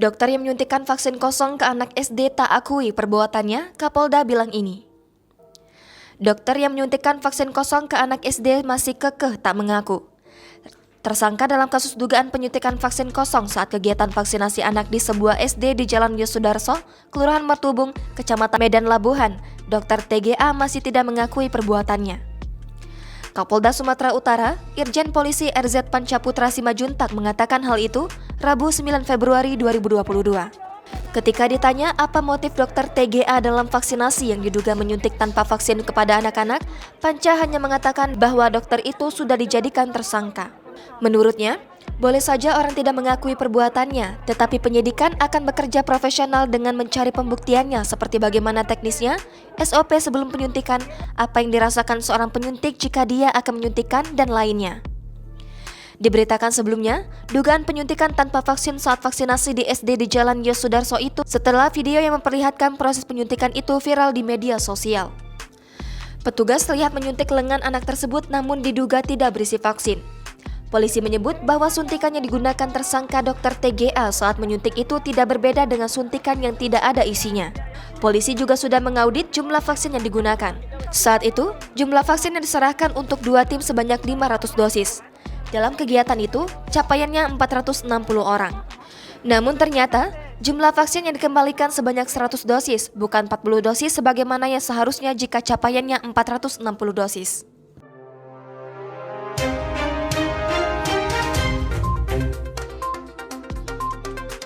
Dokter yang menyuntikkan vaksin kosong ke anak SD tak akui perbuatannya, Kapolda bilang ini. Dokter yang menyuntikkan vaksin kosong ke anak SD masih kekeh tak mengaku. Tersangka dalam kasus dugaan penyuntikan vaksin kosong saat kegiatan vaksinasi anak di sebuah SD di Jalan Yosudarso, Kelurahan Martubung, Kecamatan Medan Labuhan, Dr. TGA masih tidak mengakui perbuatannya. Kapolda Sumatera Utara, Irjen Polisi RZ Pancaputra Simajuntak mengatakan hal itu Rabu 9 Februari 2022. Ketika ditanya apa motif Dr. TGA dalam vaksinasi yang diduga menyuntik tanpa vaksin kepada anak-anak, Panca hanya mengatakan bahwa dokter itu sudah dijadikan tersangka. Menurutnya, boleh saja orang tidak mengakui perbuatannya, tetapi penyidikan akan bekerja profesional dengan mencari pembuktiannya seperti bagaimana teknisnya, SOP sebelum penyuntikan, apa yang dirasakan seorang penyuntik jika dia akan menyuntikkan, dan lainnya. Diberitakan sebelumnya, dugaan penyuntikan tanpa vaksin saat vaksinasi di SD di Jalan Yosudarso itu setelah video yang memperlihatkan proses penyuntikan itu viral di media sosial. Petugas terlihat menyuntik lengan anak tersebut namun diduga tidak berisi vaksin. Polisi menyebut bahwa suntikan yang digunakan tersangka Dr. TGA saat menyuntik itu tidak berbeda dengan suntikan yang tidak ada isinya. Polisi juga sudah mengaudit jumlah vaksin yang digunakan. Saat itu, jumlah vaksin yang diserahkan untuk 2 tim sebanyak 500 dosis. Dalam kegiatan itu, capaiannya 460 orang. Namun ternyata, jumlah vaksin yang dikembalikan sebanyak 100 dosis, bukan 40 dosis sebagaimana yang seharusnya jika capaiannya 460 dosis.